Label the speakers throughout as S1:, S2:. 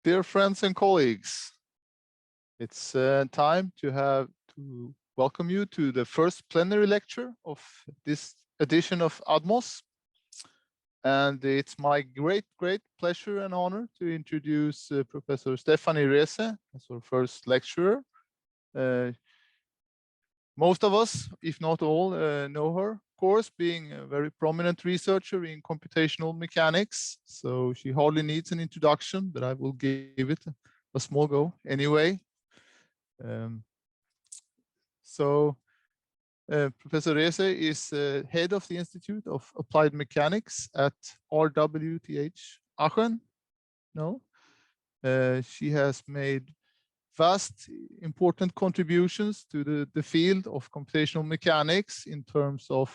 S1: Dear friends and colleagues, it's time to welcome you to the first plenary lecture of this edition of ADMOS. And it's my great pleasure and honor to introduce Professor Stephanie Rese as our first lecturer. Most of us, if not all, know her, of course, being a very prominent researcher in computational mechanics. So she hardly needs an introduction, but I will give it a small go anyway. Professor Rese is head of the Institute of Applied Mechanics at RWTH Aachen. No, she has made vast, important contributions to the field of computational mechanics in terms of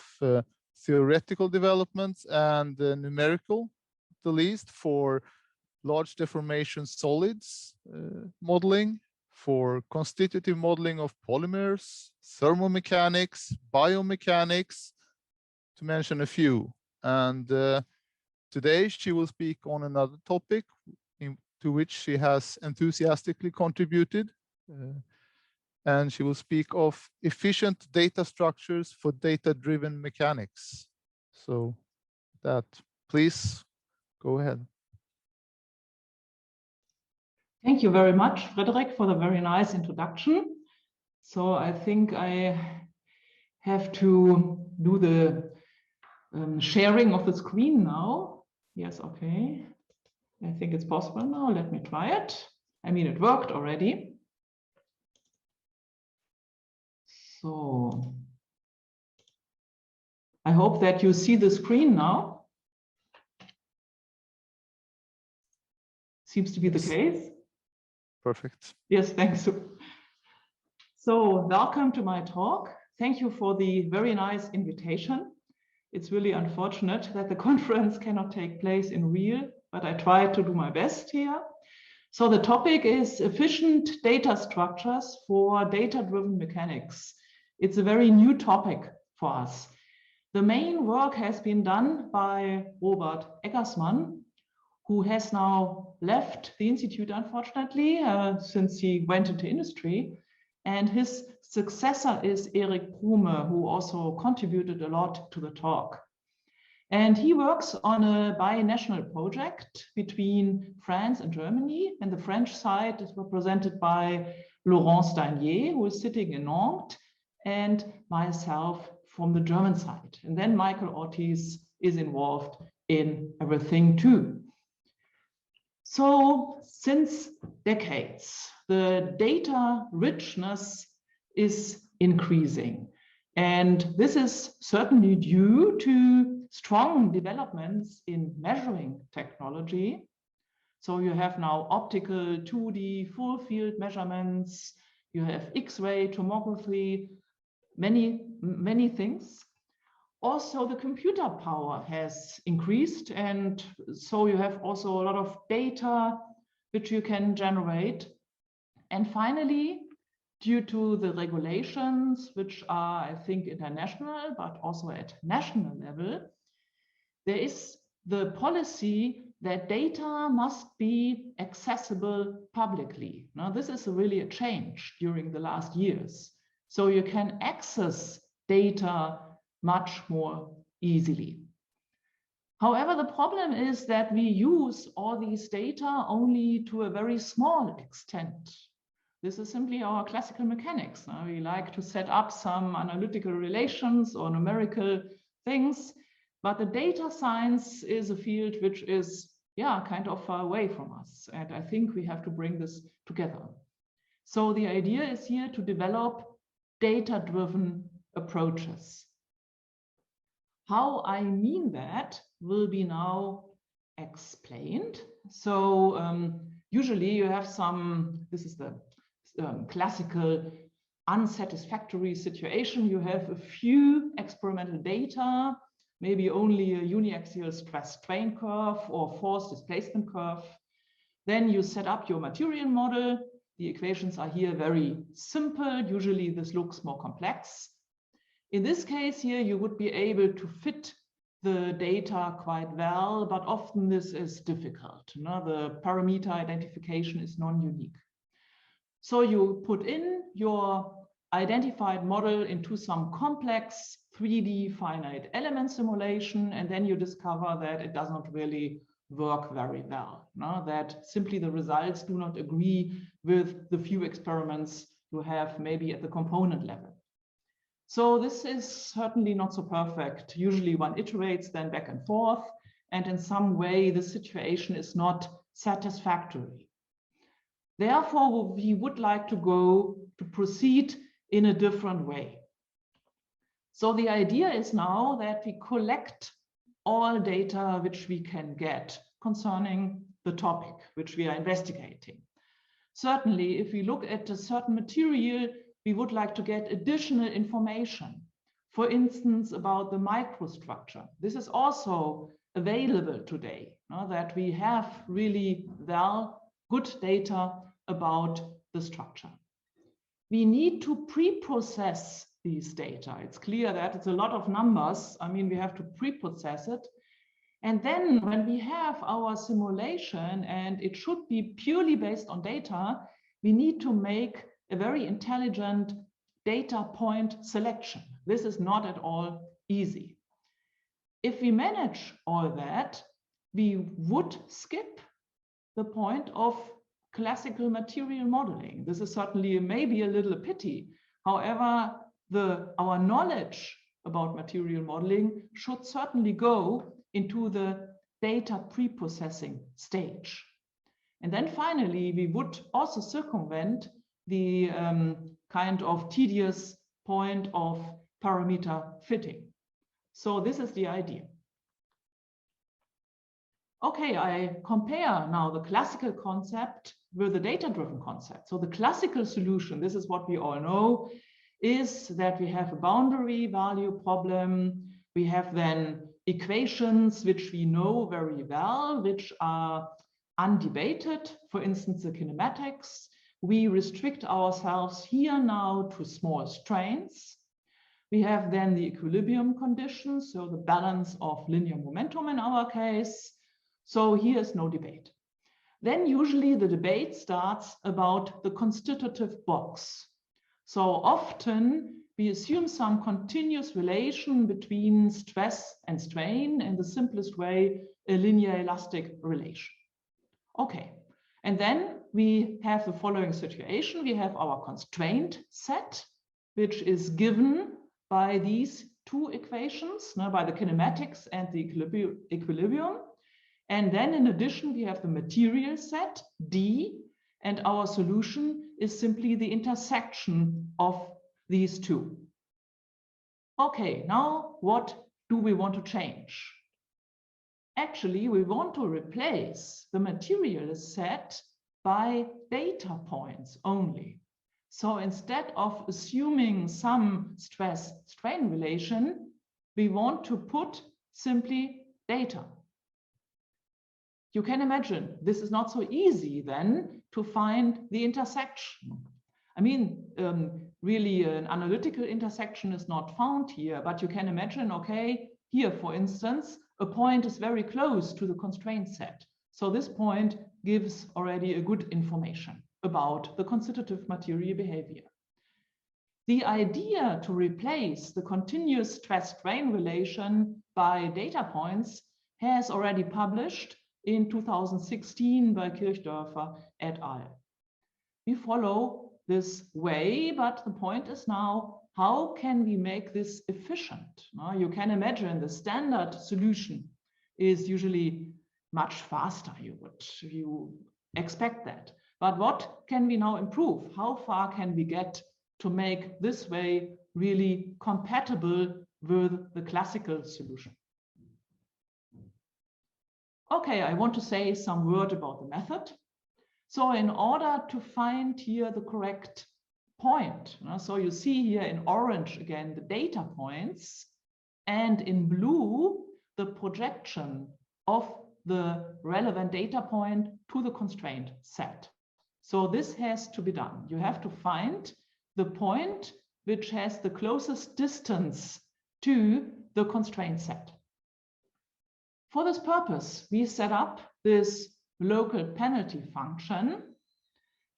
S1: theoretical developments and numerical, at the least, for large deformation solids modeling, for constitutive modeling of polymers, thermomechanics, biomechanics, to mention a few. And today she will speak on another topic to which she has enthusiastically contributed. And she will speak of efficient data structures for data-driven mechanics. So that, please go ahead.
S2: Thank you very much, Frederick, for the very nice introduction. So I think I have to do the sharing of the screen now. Yes, okay. I think it's possible now. Let me try it. I mean, it worked already. So I hope that you see the screen now. Seems to be the case.
S1: Perfect.
S2: Yes, thanks. So welcome to my talk. Thank you for the very nice invitation. It's really unfortunate that the conference cannot take place in real, but I try to do my best here. So the topic is efficient data structures for data-driven mechanics. It's a very new topic for us. The main work has been done by Robert Eggersmann, who has now left the institute, unfortunately, since he went into industry. And his successor is Erik Brume, who also contributed a lot to the talk. And he works on a binational project between France and Germany. And the French side is represented by Laurence Danier, who is sitting in Nantes, and myself from the German side. And then Michael Ortiz is involved in everything too. So since decades, the data richness is increasing. And this is certainly due to strong developments in measuring technology. So you have now optical 2D full field measurements, you have X-ray tomography, many things. Also, the computer power has increased, and so you have also a lot of data which you can generate. And finally, due to the regulations, which are, I think, international, but also at national level, there is the policy that data must be accessible publicly. Now, this is really a change during the last years. So you can access data much more easily. However, the problem is that we use all these data only to a very small extent. This is simply our classical mechanics. We like to set up some analytical relations or numerical things, but the data science is a field which is, kind of far away from us. And I think we have to bring this together. So the idea is here to develop data-driven approaches. How I mean that will be now explained. So usually you have this is the classical unsatisfactory situation. You have a few experimental data, maybe only a uniaxial stress strain curve or force displacement curve. Then you set up your material model. The equations are here very simple. Usually this looks more complex. In this case here, you would be able to fit the data quite well, but often this is difficult. The parameter identification is non-unique. So you put in your identified model into some complex 3D finite element simulation, and then you discover that it does not really work very well. That simply the results do not agree with the few experiments you have maybe at the component level. So this is certainly not so perfect. Usually one iterates then back and forth, and in some way the situation is not satisfactory. Therefore, we would like to proceed in a different way. So the idea is now that we collect all data which we can get concerning the topic which we are investigating. Certainly, if we look at a certain material, we would like to get additional information, for instance, about the microstructure. This is also available today, that we have really good data about the structure. We need to pre-process these data. It's clear that it's a lot of numbers. I mean, we have to pre-process it. And then when we have our simulation, and it should be purely based on data, we need to make a very intelligent data point selection. This is not at all easy. If we manage all that, we would skip the point of classical material modeling. This is certainly maybe a little pity. However, our knowledge about material modeling should certainly go into the data pre-processing stage. And then finally, we would also circumvent the kind of tedious point of parameter fitting. So this is the idea. Okay, I compare now the classical concept with the data-driven concept. So the classical solution, this is what we all know, is that we have a boundary value problem. We have then equations which we know very well, which are undebated, for instance, the kinematics. We restrict ourselves here now to small strains. We have then the equilibrium conditions, so the balance of linear momentum in our case. So here is no debate. Then usually the debate starts about the constitutive box. So often we assume some continuous relation between stress and strain, in the simplest way, a linear elastic relation. Okay, and then we have the following situation. We have our constraint set, which is given by these two equations, by the kinematics and the equilibrium. And then in addition, we have the material set, D, and our solution is simply the intersection of these two. Okay, now what do we want to change? Actually, we want to replace the material set by data points only. So instead of assuming some stress-strain relation, we want to put simply data. You can imagine this is not so easy then to find the intersection. I mean, really an analytical intersection is not found here, but you can imagine, okay, here, for instance, a point is very close to the constraint set. So this point gives already a good information about the constitutive material behavior. The idea to replace the continuous stress-strain relation by data points has already published in 2016 by Kirchdörfer et al. We follow this way, but the point is now, how can we make this efficient? You can imagine the standard solution is usually much faster. You expect that. But what can we now improve? How far can we get to make this way really compatible with the classical solution? Okay, I want to say some word about the method. So in order to find here the correct point, so you see here in orange again the data points, and in blue the projection of the relevant data point to the constraint set. So this has to be done. You have to find the point which has the closest distance to the constraint set. For this purpose, we set up this local penalty function.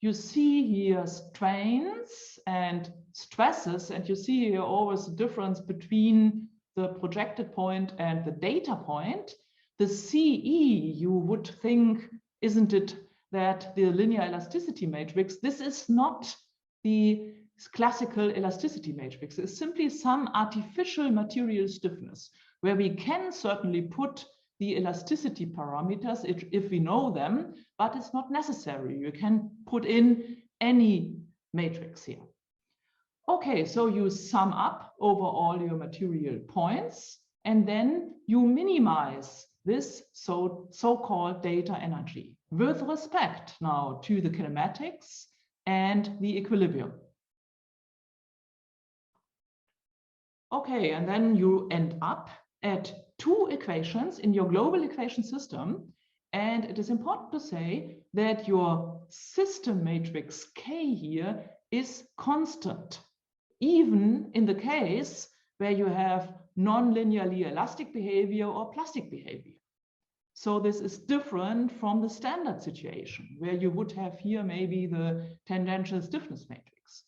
S2: You see here strains and stresses, and you see here always the difference between the projected point and the data point. The CE, you would think, isn't it that the linear elasticity matrix, this is not the classical elasticity matrix. It's simply some artificial material stiffness where we can certainly put the elasticity parameters if we know them, but it's not necessary. You can put in any matrix here. Okay, so you sum up over all your material points, and then you minimize this so-called data energy with respect now to the kinematics and the equilibrium. Okay, and then you end up at two equations in your global equation system. And it is important to say that your system matrix K here is constant, even in the case where you have non-linearly elastic behavior or plastic behavior. So this is different from the standard situation where you would have here maybe the tangential stiffness matrix.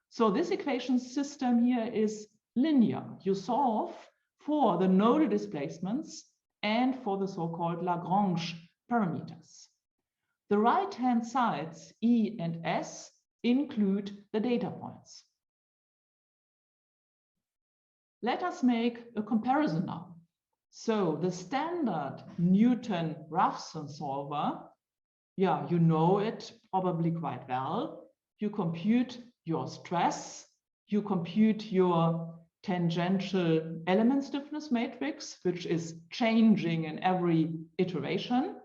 S2: So this equation system here is linear. You solve for the nodal displacements and for the so-called Lagrange parameters. The right-hand sides, E and S, include the data points. Let us make a comparison now. So the standard Newton-Raphson solver, yeah, you know it probably quite well. You compute your stress, you compute your tangential element stiffness matrix, which is changing in every iteration.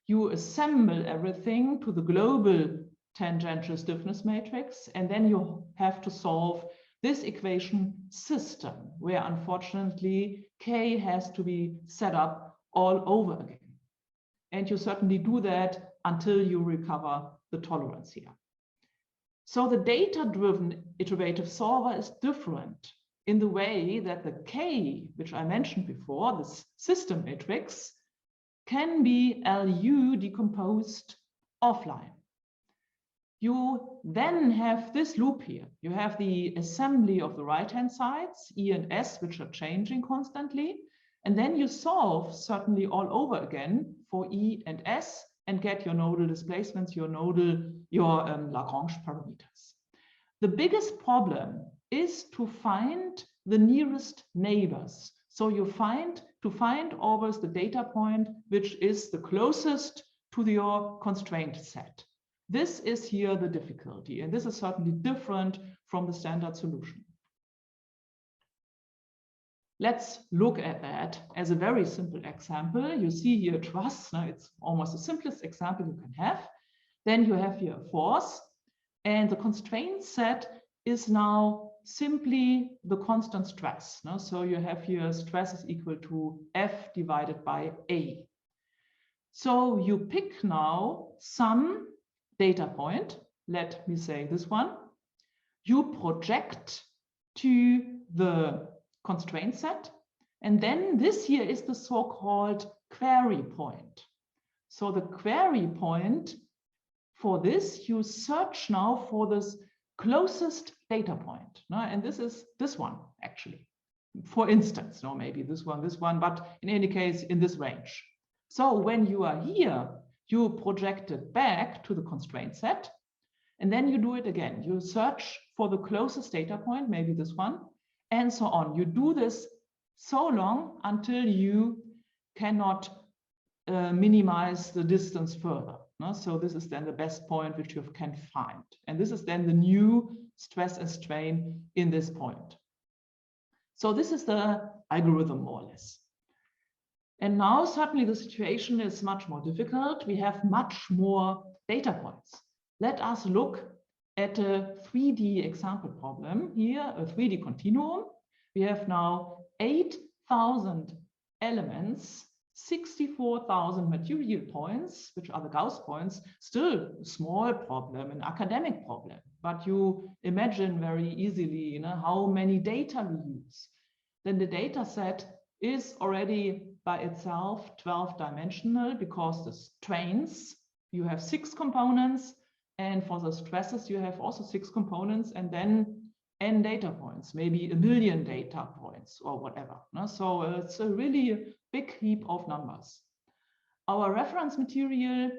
S2: You assemble everything to the global tangential stiffness matrix, and then you have to solve this equation system, where unfortunately K has to be set up all over again. And you certainly do that until you recover the tolerance here. So the data-driven iterative solver is different in the way that the K, which I mentioned before, this system matrix, can be LU decomposed offline. You then have this loop here. You have the assembly of the right-hand sides, E and S, which are changing constantly. And then you solve certainly all over again for E and S and get your nodal displacements, your Lagrange parameters. The biggest problem is to find the nearest neighbors. So you find always the data point which is the closest to your constraint set. This is here the difficulty, and this is certainly different from the standard solution. Let's look at that as a very simple example. You see here truss. Now it's almost the simplest example you can have. Then you have here a force, and the constraint set is now simply the constant stress. No? So you have here stress is equal to F divided by A. So you pick now some data point, let me say this one. You project to the constraint set, and then this here is the so-called query point. So the query point, for this, you search now for this closest data point. No? And this is this one, actually. For instance, no, maybe this one, but in any case, in this range. So when you are here, you project it back to the constraint set, and then you do it again. You search for the closest data point, maybe this one, and so on. You do this so long until you cannot minimize the distance further. No? So this is then the best point which you can find. And this is then the new stress and strain in this point. So this is the algorithm, more or less. And now certainly the situation is much more difficult. We have much more data points. Let us look at a 3D example problem here, a 3D continuum. We have now 8,000 elements, 64,000 material points, which are the Gauss points. Still a small problem, an academic problem, but you imagine very easily, how many data we use. Then the data set is already by itself 12-dimensional because the strains, you have 6 components, and for the stresses, you have also 6 components, and then n data points, maybe 1 million data points or whatever. So it's a really big heap of numbers. Our reference material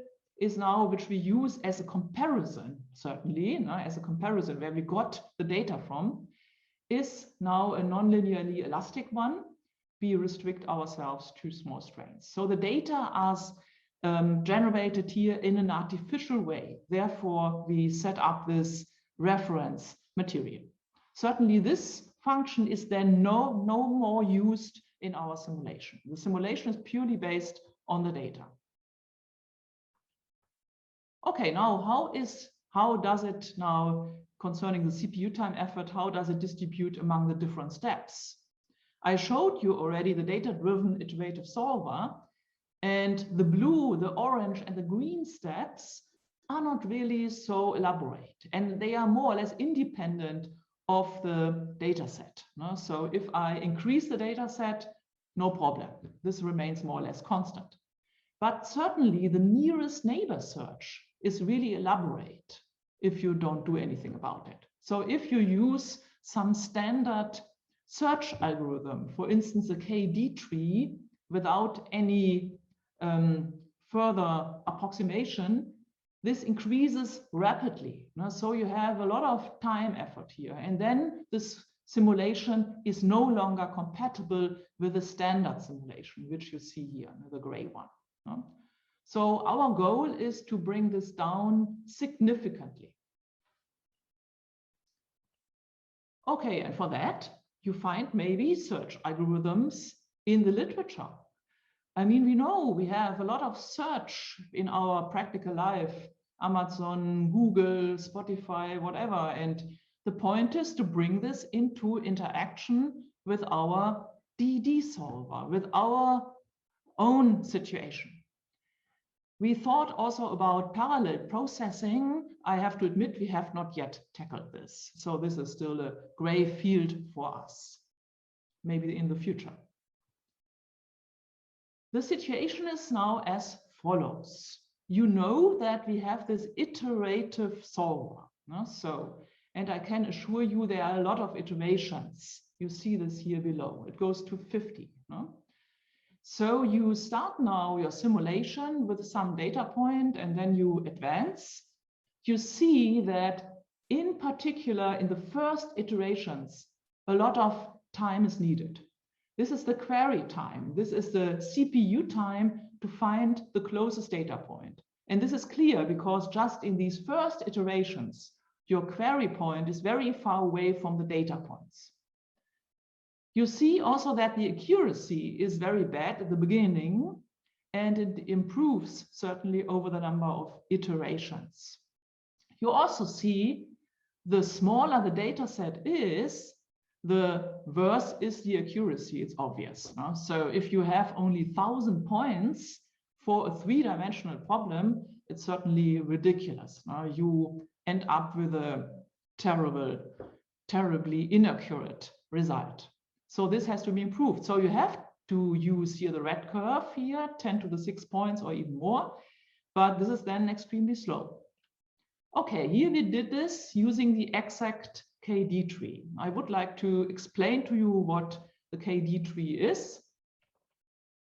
S2: is now, which we use as a comparison, certainly, as a comparison where we got the data from, is now a non-linearly elastic one. We restrict ourselves to small strains. So the data are generated here in an artificial way. Therefore, we set up this reference material. Certainly, this function is then no more used in our simulation. The simulation is purely based on the data. Okay, now how does it now, concerning the CPU time effort, how does it distribute among the different steps? I showed you already the data-driven iterative solver, and the blue, the orange, and the green steps are not really so elaborate, and they are more or less independent of the data set. So if I increase the data set, no problem. This remains more or less constant. But certainly the nearest neighbor search is really elaborate if you don't do anything about it. So if you use some standard search algorithm, for instance, a KD tree, without any further approximation, this increases rapidly. So you have a lot of time effort here. And then this simulation is no longer compatible with the standard simulation, which you see here, the gray one. So our goal is to bring this down significantly. Okay, and for that, you find maybe search algorithms in the literature. I mean, we know we have a lot of search in our practical life, Amazon, Google, Spotify, whatever. And the point is to bring this into interaction with our DD solver, with our own situation. We thought also about parallel processing. I have to admit, we have not yet tackled this. So this is still a gray field for us, maybe in the future. The situation is now as follows. You know that we have this iterative solver. And I can assure you there are a lot of iterations. You see this here below. It goes to 50. So you start now your simulation with some data point, and then you advance. You see that in particular in the first iterations, a lot of time is needed. This is the query time. This is the CPU time to find the closest data point. And this is clear because just in these first iterations, your query point is very far away from the data points. You see also that the accuracy is very bad at the beginning, and it improves certainly over the number of iterations. You also see the smaller the data set is, the worse is the accuracy. It's obvious. So if you have only 1,000 points for a 3-dimensional problem, it's certainly ridiculous. You end up with a terribly inaccurate result. So this has to be improved. So you have to use here the red curve here, 10 to the 6 points or even more, but this is then extremely slow. Okay, here we did this using the exact KD tree. I would like to explain to you what the KD tree is.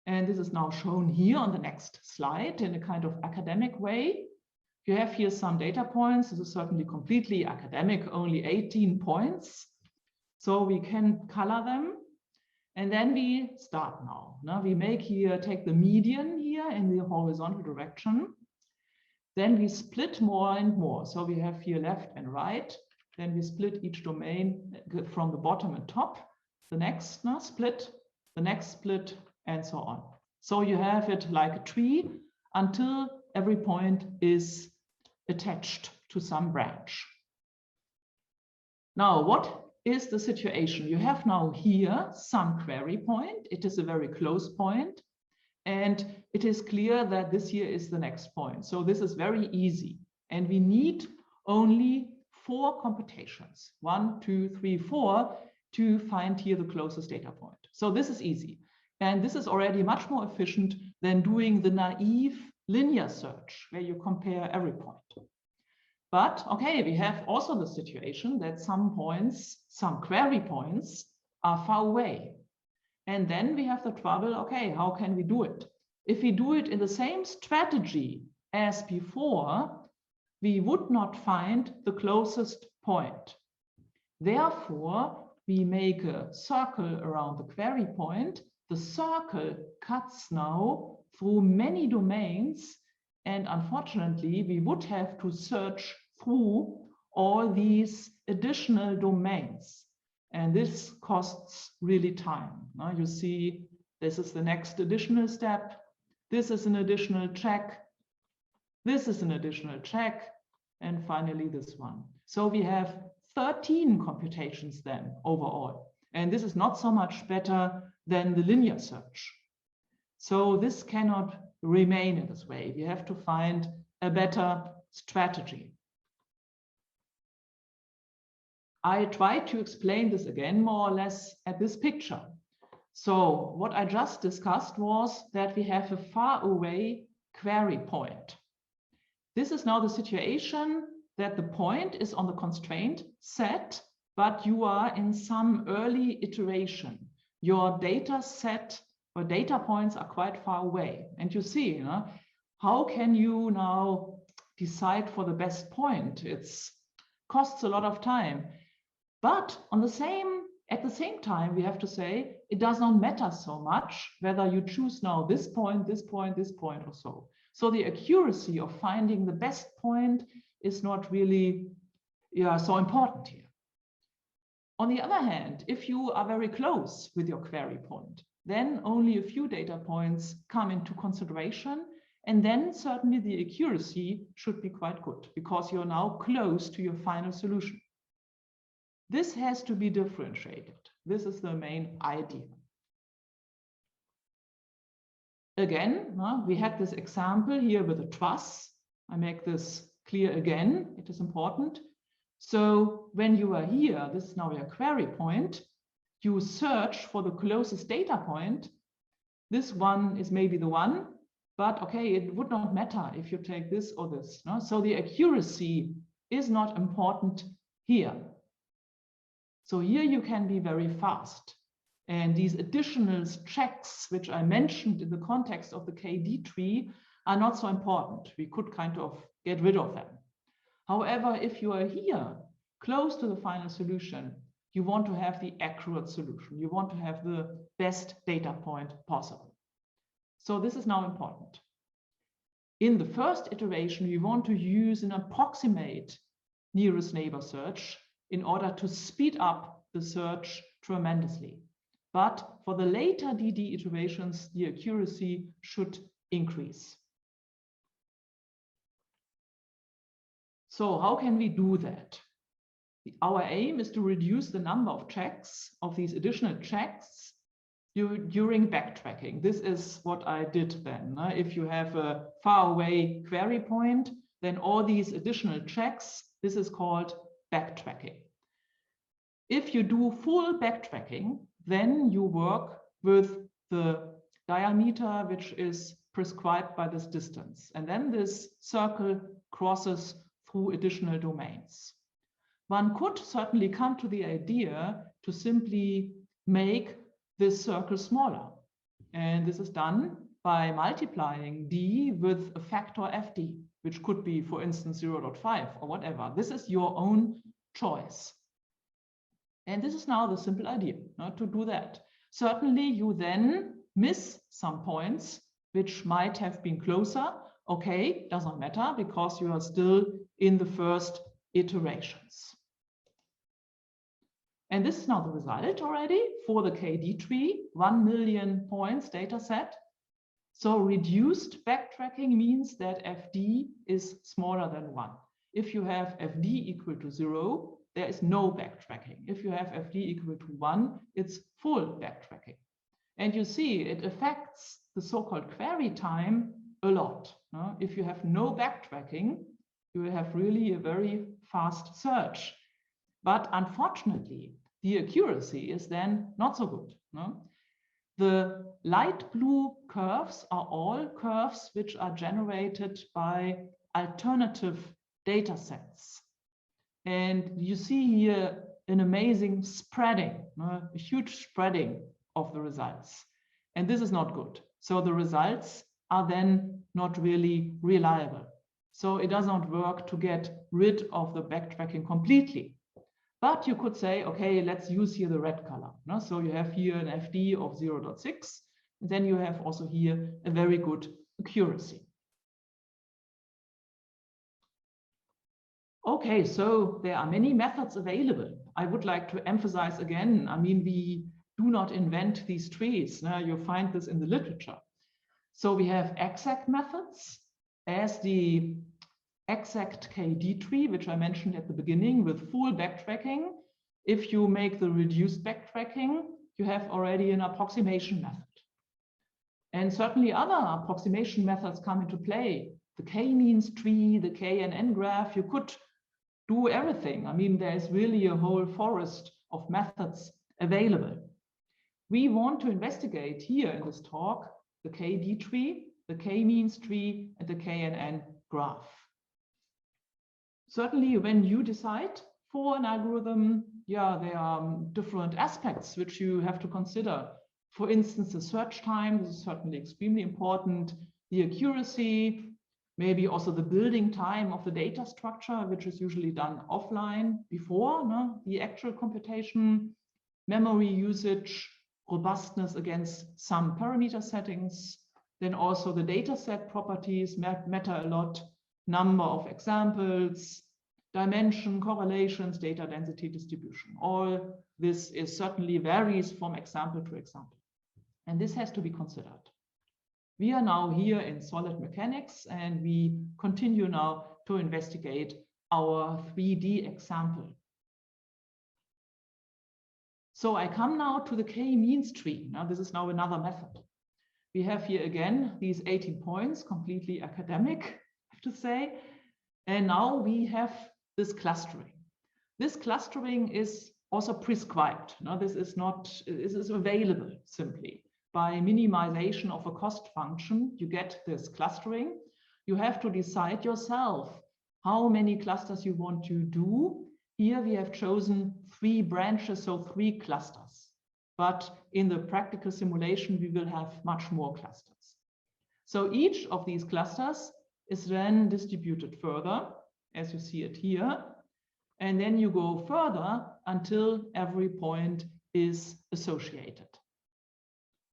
S2: And this is now shown here on the next slide in a kind of academic way. You have here some data points. This is certainly completely academic, only 18 points. So we can color them. And then we start now. Now we take the median here in the horizontal direction. Then we split more and more. So we have here left and right. Then we split each domain from the bottom and top. The next split, the next split, and so on. So you have it like a tree until every point is attached to some branch. Now, what is the situation? You have now here some query point. It is a very close point. And it is clear that this here is the next point. So this is very easy. And we need only 4 computations, 1, 2, 3, 4, to find here the closest data point. So this is easy. And this is already much more efficient than doing the naive linear search where you compare every point. But okay, we have also the situation that some points, some query points are far away. And then we have the trouble, okay, how can we do it? If we do it in the same strategy as before, we would not find the closest point. Therefore, we make a circle around the query point. The circle cuts now through many domains, and unfortunately, we would have to search through all these additional domains. And this costs really time. Now you see, this is the next additional step. This is an additional check. This is an additional check. And finally, this one. So we have 13 computations then overall. And this is not so much better than the linear search. So this cannot remain in this way. We have to find a better strategy. I tried to explain this again more or less at this picture. So what I just discussed was that we have a far away query point. This is now the situation that the point is on the constraint set, but you are in some early iteration. Your data set or data points are quite far away. And you see, how can you now decide for the best point? It costs a lot of time. But at the same time, we have to say, it does not matter so much whether you choose now this point, this point, this point or so. So the accuracy of finding the best point is not really so important here. On the other hand, if you are very close with your query point, then only a few data points come into consideration. And then certainly the accuracy should be quite good because you're now close to your final solution. This has to be differentiated. This is the main idea. Again, we had this example here with a truss. I make this clear again. It is important. So when you are here, this is now your query point, you search for the closest data point. This one is maybe the one, but okay, it would not matter if you take this or this. No? So the accuracy is not important here. So here you can be very fast. And these additional checks, which I mentioned in the context of the KD tree, are not so important. We could kind of get rid of them. However, if you are here, close to the final solution, you want to have the accurate solution. You want to have the best data point possible. So this is now important. In the first iteration, we want to use an approximate nearest neighbor search in order to speed up the search tremendously. But for the later DD iterations, the accuracy should increase. So how can we do that? Our aim is to reduce the number of checks, of these additional checks, during backtracking. This is what I did then. If you have a far away query point, then all these additional checks, this is called backtracking. If you do full backtracking, then you work with the diameter which is prescribed by this distance. And then this circle crosses through additional domains. One could certainly come to the idea to simply make this circle smaller. And this is done by multiplying d with a factor fd, which could be, for instance, 0.5 or whatever. This is your own choice. And this is now the simple idea, to do that. Certainly, you then miss some points which might have been closer. Okay, doesn't matter because you are still in the first iterations. And this is now the result already for the KD tree, 1 million points data set. So reduced backtracking means that FD is smaller than 1. If you have FD equal to 0, there is no backtracking. If you have FD equal to 1, it's full backtracking. And you see it affects the so-called query time a lot. If you have no backtracking, you will have really a very fast search. But unfortunately, the accuracy is then not so good. The light blue curves are all curves which are generated by alternative data sets. And you see here an amazing spreading, a huge spreading of the results. And this is not good. So the results are then not really reliable. So it does not work to get rid of the backtracking completely. But you could say, okay, let's use here the red color. No? So you have here an FD of 0.6. And then you have also here a very good accuracy. Okay, so there are many methods available. I would like to emphasize again, I mean, we do not invent these trees. Now you find this in the literature. So we have exact methods as the exact KD tree, which I mentioned at the beginning with full backtracking. If you make the reduced backtracking, you have already an approximation method. And certainly other approximation methods come into play. The k-means tree, the KNN graph, you could do everything. I mean, there is really a whole forest of methods available. We want to investigate here in this talk the KD tree, the k-means tree, and the KNN graph. Certainly, when you decide for an algorithm, yeah, there are different aspects which you have to consider. For instance, the search time, this is certainly extremely important, the accuracy, maybe also the building time of the data structure, which is usually done offline before the actual computation, memory usage, robustness against some parameter settings, then also the data set properties matter a lot, number of examples, dimension, correlations, data density distribution. All this is certainly varies from example to example. And this has to be considered. We are now here in solid mechanics and we continue now to investigate our 3D example. So I come now to the k-means tree. Now this is now another method. We have here again these 18 points, completely academic, I have to say. And now we have this clustering. This clustering is also prescribed. Now this is available simply. By minimization of a cost function, you get this clustering. You have to decide yourself how many clusters you want to do. Here we have chosen 3 branches, so 3 clusters. But in the practical simulation, we will have much more clusters. So each of these clusters is then distributed further, as you see it here. And then you go further until every point is associated.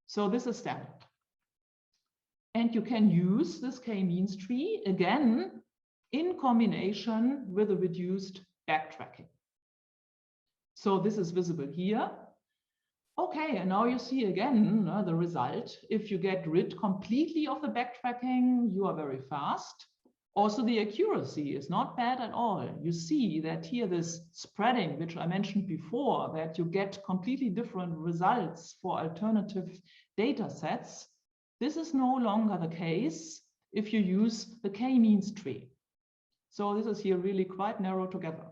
S2: So this is standard. And you can use this k-means tree again in combination with a reduced backtracking. So this is visible here. Okay, and now you see again the result. If you get rid completely of the backtracking, you are very fast. Also, the accuracy is not bad at all. You see that here this spreading, which I mentioned before, that you get completely different results for alternative data sets. This is no longer the case if you use the k-means tree. So this is here really quite narrow together.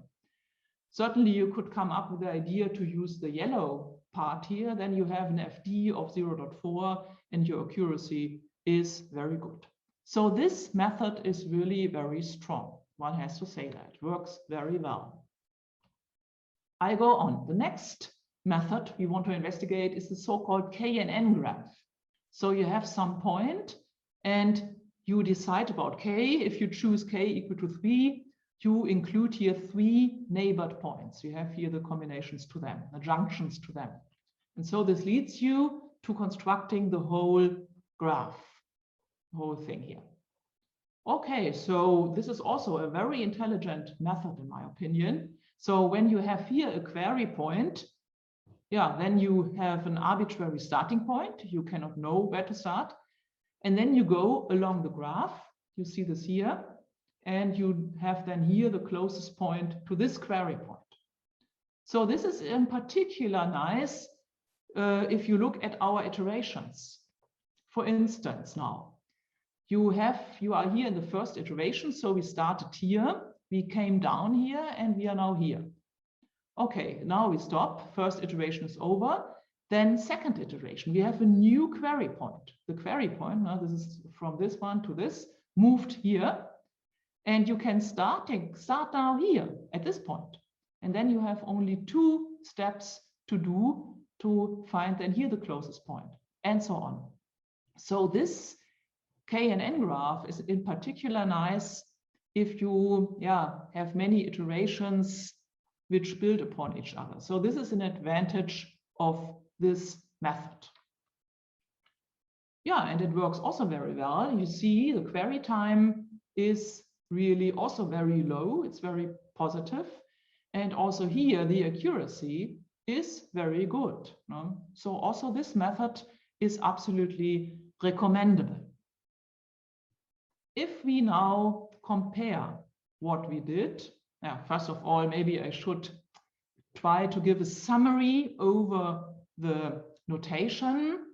S2: Certainly you could come up with the idea to use the yellow part here, then you have an FD of 0.4 and your accuracy is very good. So this method is really very strong. One has to say that it works very well. I go on. The next method we want to investigate is the so-called KNN graph. So you have some point and you decide about k. If you choose k equal to 3, you include here 3 neighbored points. You have here the combinations to them, the junctions to them. And so this leads you to constructing the whole graph, the whole thing here. Okay, so this is also a very intelligent method in my opinion. So when you have here a query point, yeah, then you have an arbitrary starting point. You cannot know where to start. And then you go along the graph. You see this here. And you have then here the closest point to this query point. So this is in particular nice if you look at our iterations. For instance, now you are here in the first iteration. So we started here, we came down here, and we are now here. Okay, now we stop. First iteration is over. Then second iteration, we have a new query point. The query point, now this is from this one to this, moved here. And you can start now here at this point. And then you have only 2 steps to do to find then here the closest point, and so on. So this K and N graph is in particular nice if you have many iterations which build upon each other. So this is an advantage of this method. Yeah, and it works also very well. You see the query time is really also very low. It's very positive. And also here, the accuracy is very good. No? So also this method is absolutely recommendable. If we now compare what we did, first of all, maybe I should try to give a summary over the notation.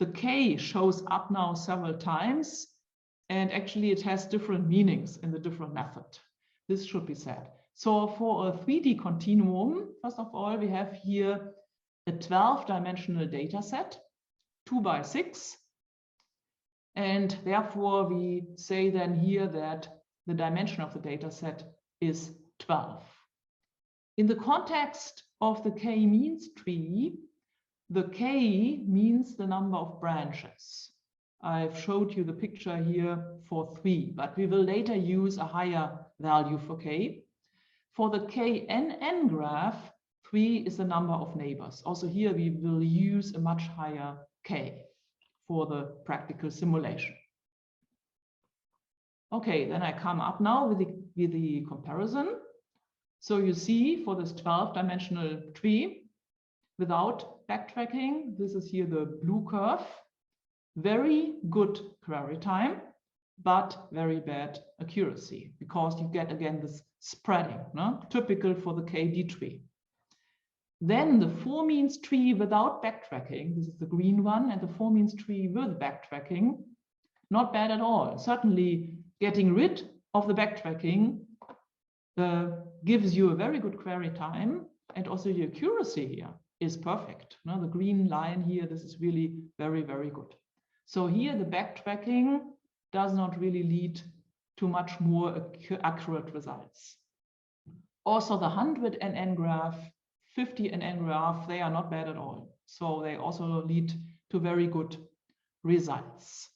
S2: The K shows up now several times, and actually it has different meanings in the different method. This should be said. So for a 3D continuum, first of all, we have here a 12-dimensional data set, 2 by 6. And therefore, we say then here that the dimension of the data set is 12. In the context of the k-means tree, the k means the number of branches. I've showed you the picture here for 3, but we will later use a higher value for k. For the KNN graph, 3 is the number of neighbors. Also here we will use a much higher k for the practical simulation. Okay, then I come up now with the comparison. So you see for this 12-dimensional tree, without backtracking, this is here the blue curve, very good query time, but very bad accuracy, because you get again this spreading, no? Typical for the KD tree. Then the 4-means tree without backtracking, this is the green one, and the 4-means tree with backtracking, not bad at all. Certainly getting rid of the backtracking gives you a very good query time, and also the accuracy here is perfect. No? The green line here, this is really very, very good. So here the backtracking does not really lead to much more accurate results. Also the 100 NN graph, 50 NN graph, they are not bad at all. So they also lead to very good results.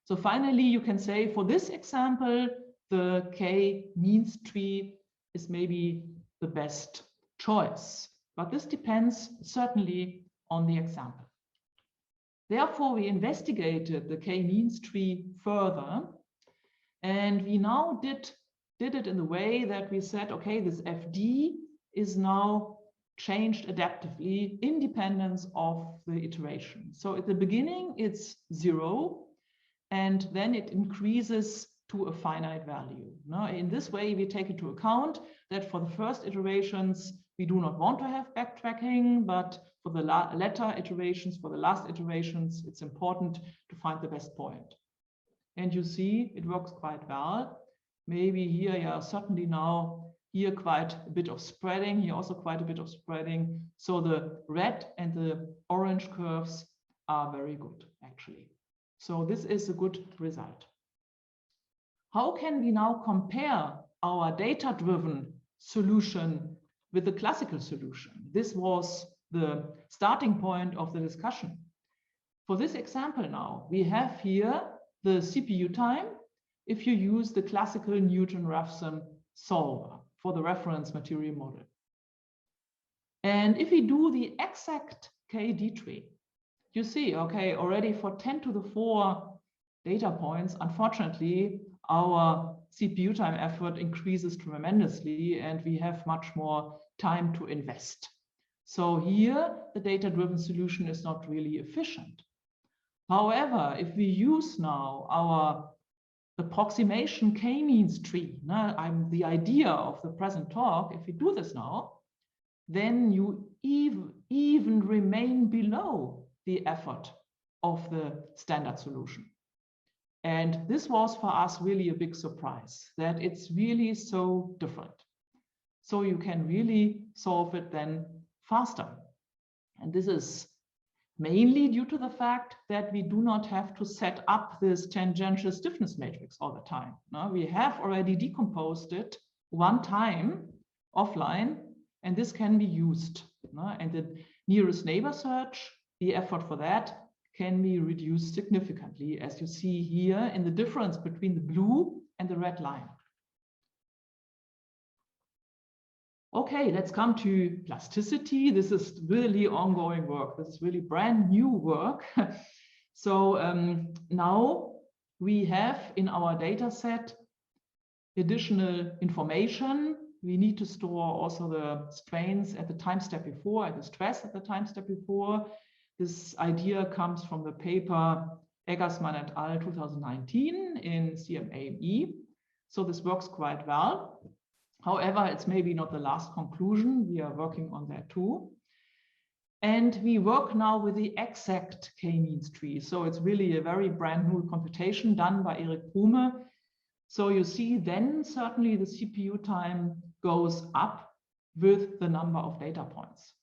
S2: So finally, you can say for this example, the k-means tree is maybe the best choice, but this depends certainly on the example. Therefore, we investigated the k-means tree further, and we now did it in the way that we said, okay, this FD is now changed adaptively, independence of the iteration. So at the beginning, it's 0, and then it increases to a finite value. Now, in this way, we take into account that for the first iterations, we do not want to have backtracking, but for the latter iterations, for the last iterations, it's important to find the best point. And you see, it works quite well. Maybe here, yeah, certainly now, here quite a bit of spreading, here also quite a bit of spreading. So the red and the orange curves are very good, actually. So this is a good result. How can we now compare our data-driven solution with the classical solution? This was the starting point of the discussion. For this example now, we have here the CPU time if you use the classical Newton-Raphson solver for the reference material model. And if we do the exact KD tree, you see, okay, already for 10 to the 4 data points, unfortunately, our CPU time effort increases tremendously and we have much more time to invest. So here, the data-driven solution is not really efficient. However, if we use now our approximation k-means tree, the idea of the present talk, if we do this now, then you even remain below the effort of the standard solution. And this was for us really a big surprise, that it's really so different. So you can really solve it then faster. And this is mainly due to the fact that we do not have to set up this tangential stiffness matrix all the time. No, we have already decomposed it one time offline, and this can be used. No? And the nearest neighbor search, the effort for that can be reduced significantly, as you see here in the difference between the blue and the red line. Okay, let's come to plasticity. This is really ongoing work. This is really brand new work. So now we have in our data set additional information. We need to store also the strains at the time step before and the stress at the time step before. This idea comes from the paper Eggersmann et al. 2019 in CIMNE. So this works quite well. However, it's maybe not the last conclusion. We are working on that too. And we work now with the exact k-means tree. So it's really a very brand new computation done by Erik Prume. So you see then certainly the CPU time goes up with the number of data points.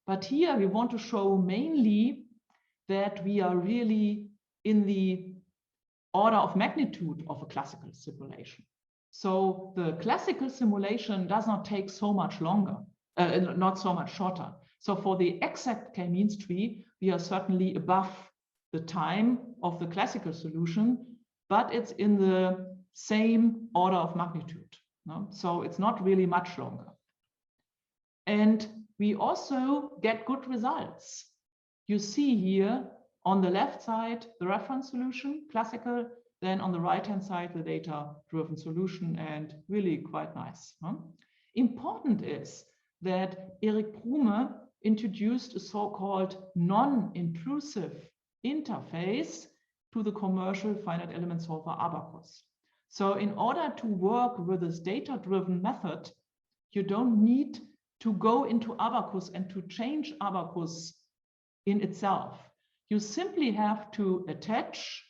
S2: But here we want to show mainly that we are really in the order of magnitude of a classical simulation. So the classical simulation does not take so much longer, not so much shorter. So for the exact k-means tree, we are certainly above the time of the classical solution, but it's in the same order of magnitude. No? So it's not really much longer. And we also get good results. You see here on the left side, the reference solution, classical, then on the right-hand side, the data-driven solution, and really quite nice. Huh? Important is that Erik Prume introduced a so-called non-intrusive interface to the commercial finite element solver ABAQUS. So in order to work with this data-driven method, you don't need to go into ABAQUS and to change ABAQUS in itself. You simply have to attach,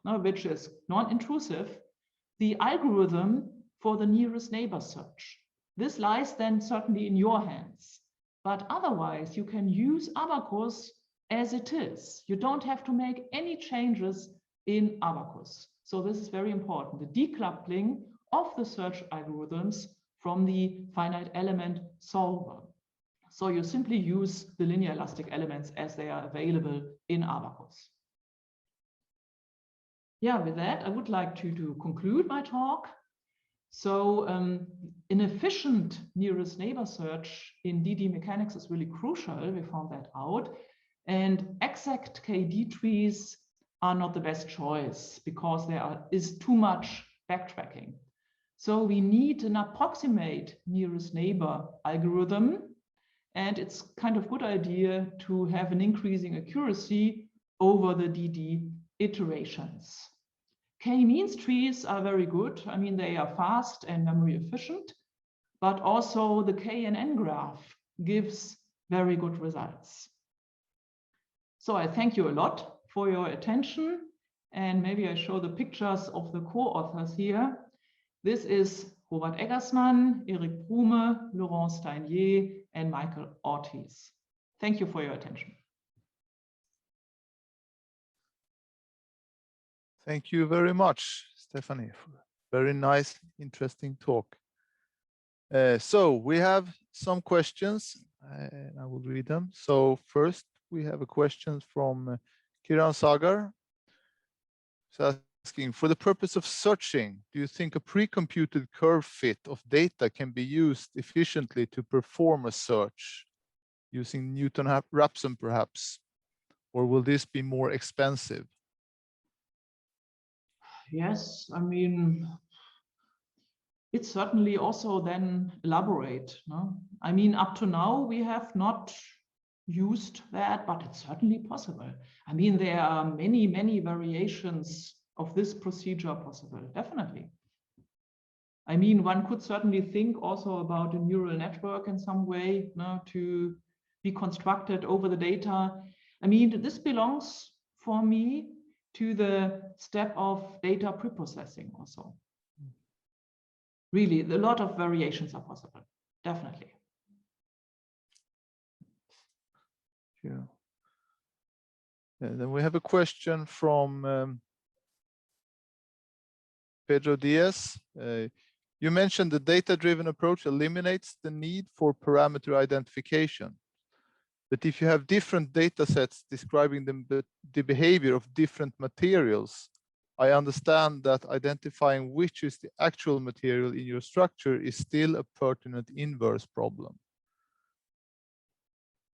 S2: which is non-intrusive, the algorithm for the nearest neighbor search. This lies then certainly in your hands, but otherwise you can use ABAQUS as it is. You don't have to make any changes in ABAQUS. So this is very important, the decoupling of the search algorithms from the finite element solver. So you simply use the linear elastic elements as they are available in ABAQUS. Yeah, with that, I would like to conclude my talk. So an efficient nearest neighbor search in DD mechanics is really crucial. We found that out. And exact KD trees are not the best choice because there is too much backtracking. So we need an approximate nearest neighbor algorithm. And it's kind of good idea to have an increasing accuracy over the DD iterations. K-means trees are very good. I mean, they are fast and memory efficient, but also the KNN graph gives very good results. So I thank you a lot for your attention. And maybe I show the pictures of the co-authors here. This is Robert Eggersmann, Erik Prume, Laurent Steinier, and Michael Ortiz. Thank you for your attention.
S1: Thank you very much, Stephanie, for a very nice, interesting talk. So we have some questions, and I will read them. So first, we have a question from Kiran Sagar. So asking, for the purpose of searching, do you think a pre-computed curve fit of data can be used efficiently to perform a search using Newton-Raphson perhaps? Or will this be more expensive?
S2: Yes, I mean, it's certainly also then elaborate. No? I mean, up to now, we have not used that, but it's certainly possible. I mean, there are many, many variations of this procedure possible, definitely. I mean, one could certainly think also about a neural network in some way, to be constructed over the data. I mean, this belongs for me to the step of data preprocessing also. Really, a lot of variations are possible, definitely.
S1: Yeah. And then we have a question from Pedro Diaz. You mentioned the data-driven approach eliminates the need for parameter identification. But if you have different data sets describing the behavior of different materials, I understand that identifying which is the actual material in your structure is still a pertinent inverse problem.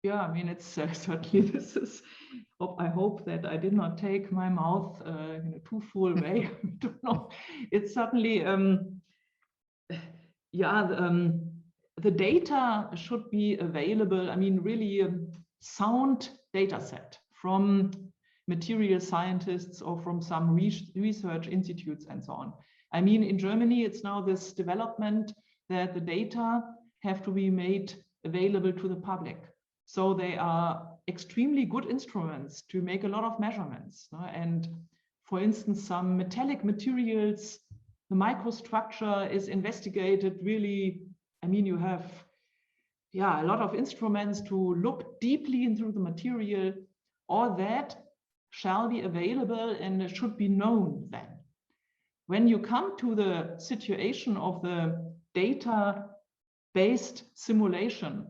S2: Yeah, I mean, it's certainly this is. I hope that I did not take my mouth in a too full way. I don't know. It's certainly, yeah, the data should be available. I mean, really a sound data set from material scientists or from some research institutes and so on. I mean, in Germany, it's now this development that the data have to be made available to the public. So they are extremely good instruments to make a lot of measurements. And for instance, some metallic materials, the microstructure is investigated really. I mean, you have, yeah, a lot of instruments to look deeply into the material. All that shall be available and it should be known then. When you come to the situation of the data-based simulation,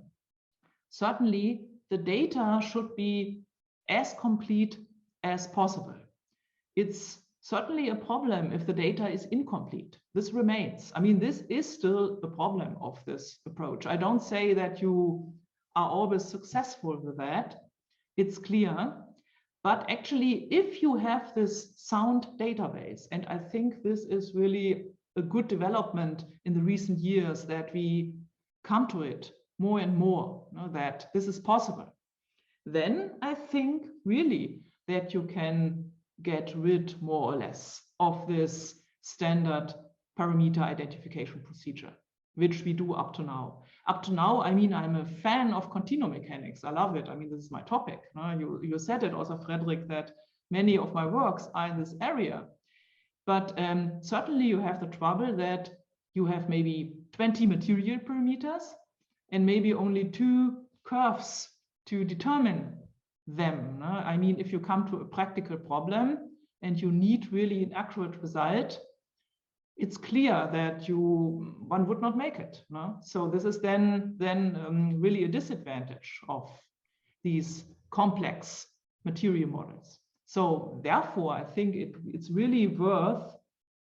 S2: certainly the data should be as complete as possible. It's certainly a problem if the data is incomplete. This remains. I mean, this is still a problem of this approach. I don't say that you are always successful with that. It's clear. But actually, if you have this sound database, and I think this is really a good development in the recent years that we come to it more and more, that this is possible, then I think really that you can get rid more or less of this standard parameter identification procedure, which we do up to now. Up to now, I mean, I'm a fan of continuum mechanics. I love it. I mean, this is my topic. You said it also, Frederick, that many of my works are in this area. But certainly you have the trouble that you have maybe 20 material parameters and maybe only 2 curves to determine them. I mean, if you come to a practical problem and you need really an accurate result, it's clear that one would not make it. So this is then really a disadvantage of these complex material models. So therefore, I think it's really worth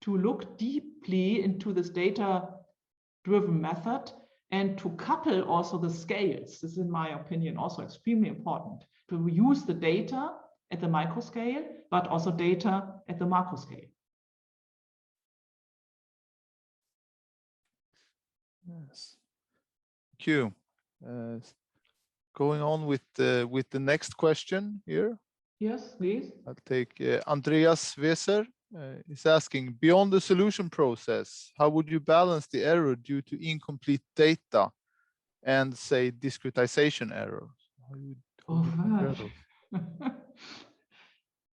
S2: to look deeply into this data-driven method and to couple also the scales. This is, in my opinion, also extremely important, to use the data at the micro scale, but also data at the macro scale.
S1: Yes. Thank you. Going on with the next question here.
S2: Yes, please.
S1: I'll take Andreas Weser. Is asking, beyond the solution process, how would you balance the error due to incomplete data and, say, discretization error? How do you compare those?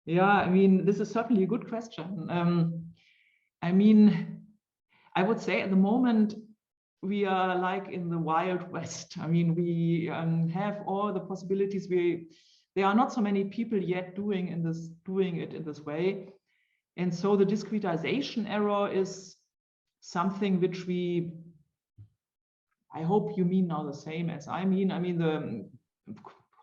S2: Yeah, I mean, this is certainly a good question. I mean, I would say at the moment, we are like in the Wild West. I mean, we have all the possibilities. There are not so many people yet doing it in this way. And so the discretization error is something which I hope you mean now the same as I mean. I mean,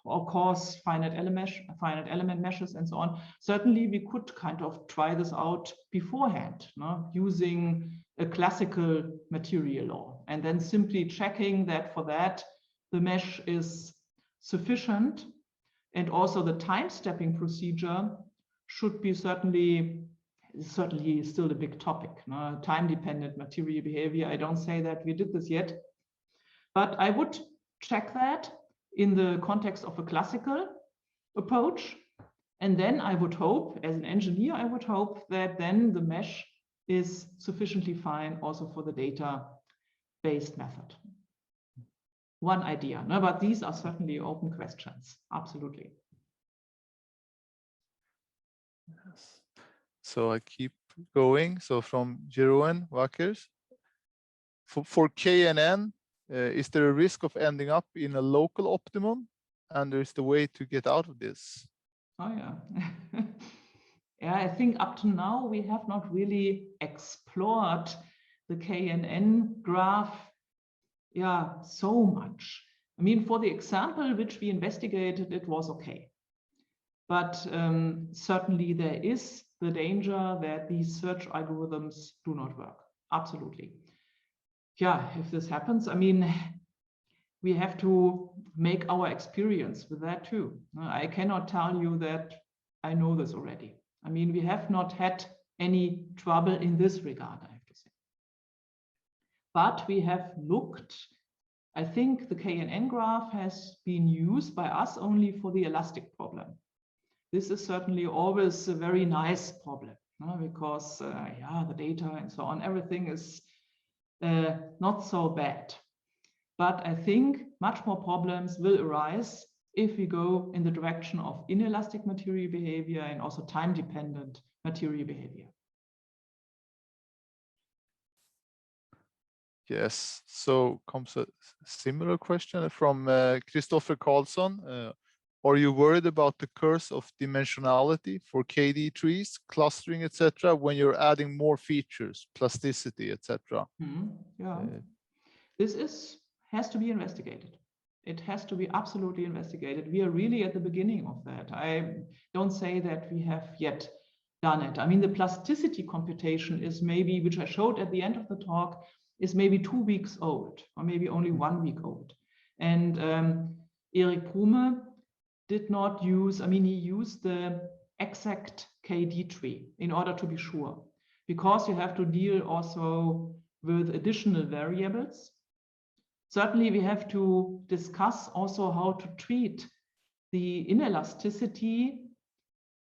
S2: of course, finite element meshes and so on. Certainly we could kind of try this out beforehand, using a classical material law, and then simply checking that for that the mesh is sufficient. And also the time stepping procedure should be certainly still a big topic. Time-dependent material behavior. I don't say that we did this yet, but I would check that in the context of a classical approach. And then I would hope, as an engineer, I would hope that then the mesh is sufficiently fine also for the data-based method. One idea, but these are certainly open questions. Absolutely.
S1: Yes. So I keep going. So from Jeroen Wakkers, for KNN, is there a risk of ending up in a local optimum? And there is the way to get out of this?
S2: Oh yeah. Yeah, I think up to now we have not really explored the KNN graph, yeah, so much. I mean, for the example which we investigated, it was okay. But certainly there is the danger that these search algorithms do not work. Absolutely. Yeah, if this happens, I mean, we have to make our experience with that too. I cannot tell you that I know this already. I mean, we have not had any trouble in this regard, I have to say. But we have looked, I think the KNN graph has been used by us only for the elastic problem. This is certainly always a very nice problem, because yeah, the data and so on, everything is not so bad. But I think much more problems will arise if we go in the direction of inelastic material behavior and also time-dependent material behavior.
S1: Yes, so comes a similar question from Christopher Carlson. Are you worried about the curse of dimensionality for KD trees, clustering, etc., when you're adding more features, plasticity, etc.?
S2: Yeah, this has to be investigated. It has to be absolutely investigated. We are really at the beginning of that. I don't say that we have yet done it. I mean, the plasticity computation is maybe, which I showed at the end of the talk, is maybe 2 weeks old, or maybe only 1 week old. And Erik Prume did not use, I mean, he used the exact KD tree in order to be sure, because you have to deal also with additional variables. Certainly, we have to discuss also how to treat the inelasticity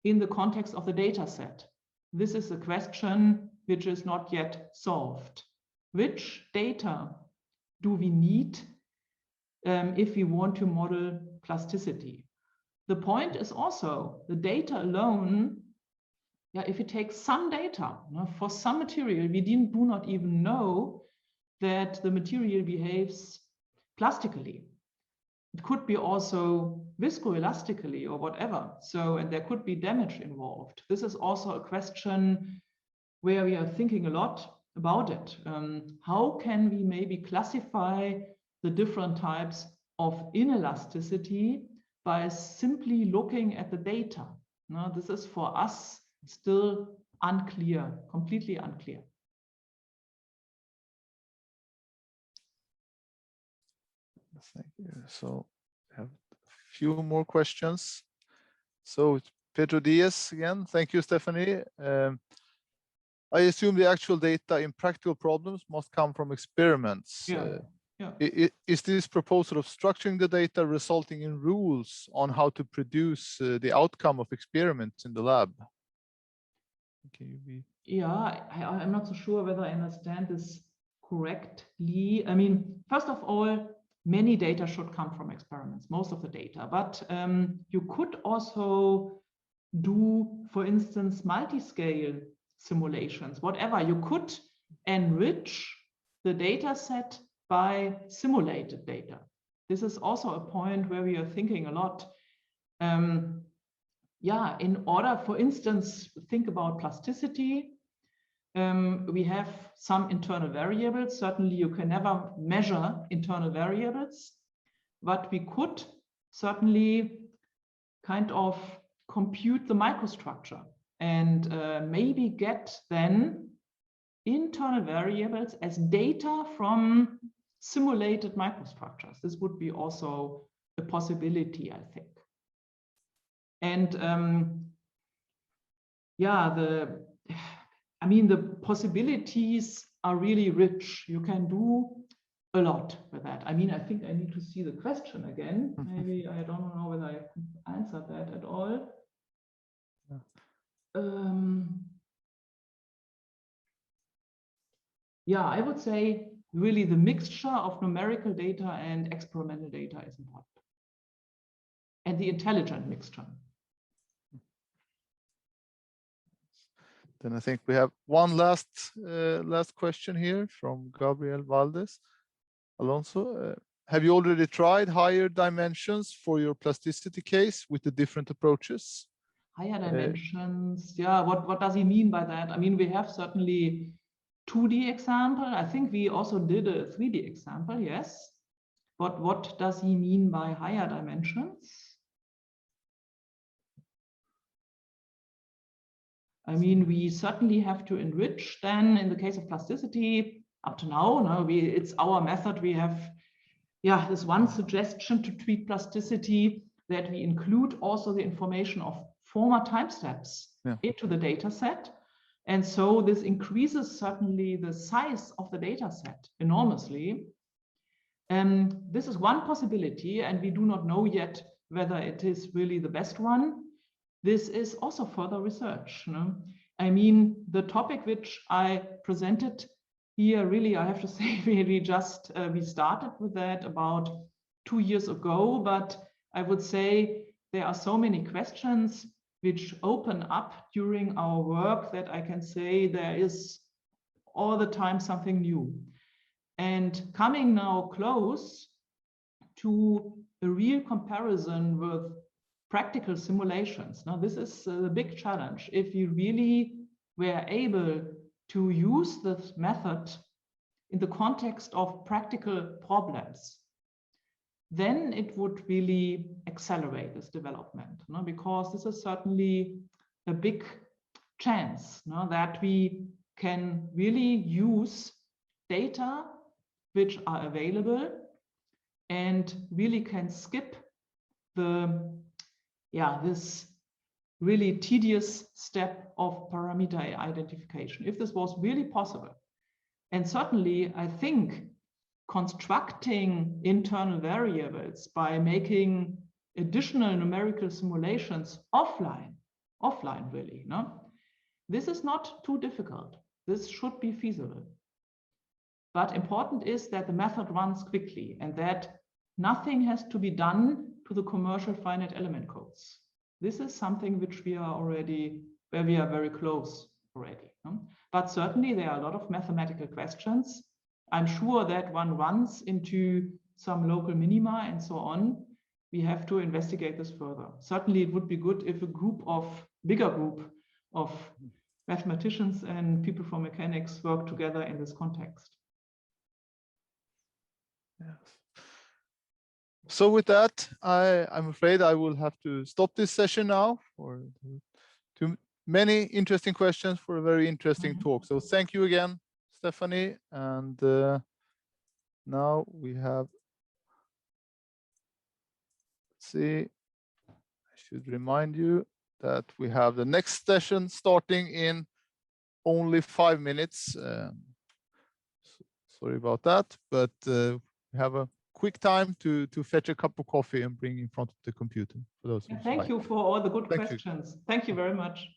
S2: in the context of the data set. This is a question which is not yet solved. Which data do we need if we want to model plasticity? The point is also the data alone. Yeah, if you take some data for some material, we do not even know that the material behaves plastically. It could be also viscoelastically or whatever. So, and there could be damage involved. This is also a question where we are thinking a lot about it. How can we maybe classify the different types of inelasticity by simply looking at the data? Now, this is for us still unclear, completely unclear.
S1: Thank you. So I have a few more questions. So Pedro Diaz again. Thank you, Stephanie. I assume the actual data in practical problems must come from experiments. Is this proposal of structuring the data resulting in rules on how to produce the outcome of experiments in the lab?
S2: Yeah, I'm not so sure whether I understand this correctly. I mean, first of all, many data should come from experiments, most of the data, but you could also do, for instance, multi-scale simulations, whatever. You could enrich the data set by simulated data. This is also a point where we are thinking a lot. Yeah, in order, for instance, think about plasticity. We have some internal variables. Certainly, you can never measure internal variables, but we could certainly kind of compute the microstructure and maybe get then internal variables as data from simulated microstructures. This would be also a possibility, I think. And yeah, I mean, the possibilities are really rich. You can do a lot with that. I mean, I think I need to see the question again. Maybe I don't know whether I answered that at all. Yeah, I would say really the mixture of numerical data and experimental data is important. And the intelligent mixture.
S1: Then I think we have one last question here from Gabriel Valdes Alonso. Have you already tried higher dimensions for your plasticity case with the different approaches?
S2: Higher dimensions. Yeah, what does he mean by that? I mean, we have certainly 2D example. I think we also did a 3D example, yes. But what does he mean by higher dimensions? I mean, we certainly have to enrich then in the case of plasticity up to now. No, it's our method. We have, yeah, this one suggestion to treat plasticity that we include also the information of former time steps into the data set. And so this increases certainly the size of the data set enormously. This is one possibility, and we do not know yet whether it is really the best one. This is also further research. No? I mean, the topic which I presented here, really, I have to say, we started with that about 2 years ago, but I would say there are so many questions which open up during our work that I can say there is all the time something new. And coming now close to a real comparison with practical simulations. Now, this is a big challenge. If we really were able to use this method in the context of practical problems, then it would really accelerate this development, no? Because this is certainly a big chance, no? That we can really use data which are available and really can skip the, this really tedious step of parameter identification, if this was really possible. And certainly, I think constructing internal variables by making additional numerical simulations offline really, no? This is not too difficult. This should be feasible. But important is that the method runs quickly and that nothing has to be done to the commercial finite element codes. This is something which we are already, where we are very close already. No? But certainly there are a lot of mathematical questions. I'm sure that one runs into some local minima and so on. We have to investigate this further. Certainly it would be good if a bigger group of mathematicians and people from mechanics work together in this context.
S1: Yes. So with that, I'm afraid I will have to stop this session now for too many interesting questions for a very interesting talk. So thank you again, Stephanie. And now we have, let's see, I should remind you that we have the next session starting in only 5 minutes. Sorry about that, but we have a quick time to fetch a cup of coffee and bring in front of the computer for those.
S2: Thank you for all the good questions. Thank you very much.